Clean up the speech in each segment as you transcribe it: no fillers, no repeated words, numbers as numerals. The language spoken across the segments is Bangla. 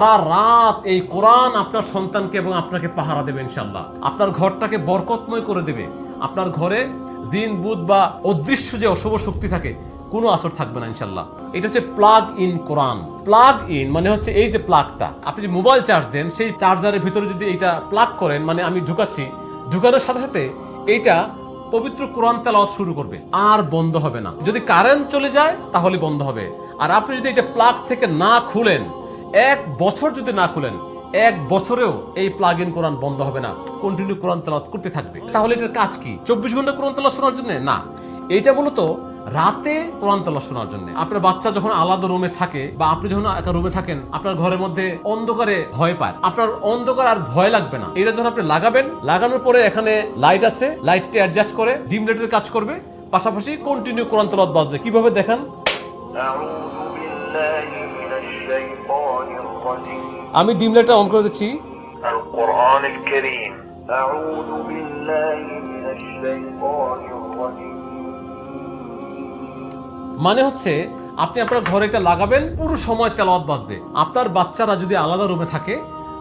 সারা রাত এই কোরআন আপনার সন্তানকে এবং আপনাকে পাহারা দেবে ইনশাআল্লাহ। আপনার ঘরটাকে বরকতময় করে দেবে। আপনার ঘরে জিন বুত বা অদৃশ্য যে অশুভ শক্তি থাকে কোনো আসর থাকবে না ইনশাআল্লাহ। এটা হচ্ছে plug in Quran. Plug in মানে হচ্ছে এই যে প্লাগটা, আপনি যে মোবাইল চার্জ দেন সেই চার্জারের ভিতরে যদি এইটা প্লাগ করেন, মানে আমি ঢুকাচ্ছি, ঢুকানোর সাথে সাথে এইটা পবিত্র কোরআন তেলাওয়াত শুরু করবে, আর বন্ধ হবে না। যদি কারেন্ট চলে যায় তাহলে বন্ধ হবে। আর আপনি যদি এটা প্লাগ থেকে না খুলেন, 1 বছর যদি না খুলেন, 1 বছরেও এই প্লাগ ইন কোরআন বন্ধ হবে না, কন্টিনিউ কোরআন তেলাওয়াত করতে থাকবে। তাহলে এটার কাজ কি? 24 ঘন্টা কোরআন তেলাওয়াত শোনার জন্য না, এইটা মূলত রাতে কোরআন তেলাওয়াত শোনার জন্য। আপনার বাচ্চা যখন আলাদা রুমে থাকে বা আপনি যখন একা রুমে থাকেন, আপনার ঘরের মধ্যে অন্ধকারে ভয় পায়, আপনার অন্ধকার আর ভয় লাগবে না। এটা যখন আপনি লাগাবেন, লাগানোর পরে এখানে লাইট আছে, লাইটটা অ্যাডজাস্ট করে ডিম লাইটের কাজ করবে, পাশাপাশি কন্টিনিউ কোরআন তেলাওয়াত বাজবে। কিভাবে দেখান? আমি ডিম লাইটটা অন করে দিচ্ছি। القرآن الكريم أعوذ بالله من الشيطان الرجيم। মানে হচ্ছে আপনি আপনার ঘরে এটা লাগাবেন, পুরো সময় তেলাওয়াত বাজবে। আপনার বাচ্চারা যদি আলাদা রুমে থাকে,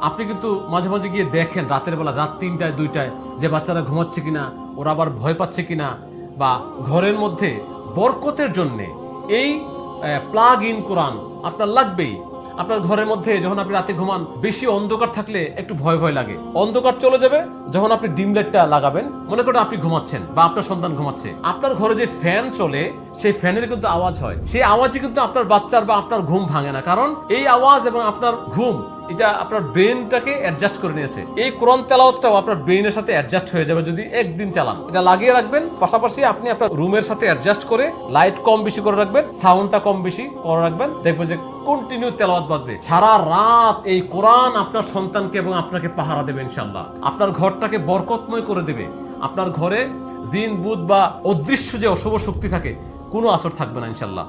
আপনি কিন্তু মাঝে মাঝে গিয়ে দেখেন রাতের বেলা, রাত 3টায় 2টায়, যে বাচ্চারা ঘুমাচ্ছে কিনা, ওরা আবার ভয় পাচ্ছে কিনা। বা ঘরের মধ্যে বরকতের জন্য এই প্লাগ ইন কোরআন আপনার লাগবেই। আপনার ঘরের মধ্যে যখন আপনি রাতে ঘুমান, বেশি অন্ধকার থাকলে একটু ভয় ভয় লাগে, অন্ধকার চলে যাবে যখন আপনি ডিম লাইটটা লাগাবেন। মনে করেন আপনি ঘুমাচ্ছেন বা আপনার সন্তান ঘুমাচ্ছে, আপনার ঘরে যে ফ্যান চলে সেই ফ্যানের কিন্তু আওয়াজ হয়, সেই আওয়াজে কিন্তু আপনার বাচ্চার বা আপনার ঘুম ভাঙে না, কারণ এই আওয়াজ এবং আপনার ঘুম এটা আপনার ব্রেনটাকে অ্যাডজাস্ট করে নিয়েছে। এই কোরআন তেলাওয়াতটাও আপনার ব্রেনের সাথে অ্যাডজাস্ট হয়ে যাবে যদি একদিন চালান। এটা লাগিয়ে রাখবেন, পাশাপাশি আপনি আপনার রুমের সাথে অ্যাডজাস্ট করে লাইট কম বেশি করে রাখবেন, সাউন্ডটা কম বেশি করে রাখবেন, দেখবেন যে কন্টিনিউ তেলাওয়াত বাজবে। সারা রাত এই কোরআন আপনার সন্তানকে এবং আপনাকে পাহারা দেবে ইনশাআল্লাহ। আপনার ঘরটাকে বরকতময় করে দেবে। আপনার ঘরে জিন বুত বা অদৃশ্য যে অশুভ শক্তি থাকে কোনো আসর থাকবে না ইনশাআল্লাহ।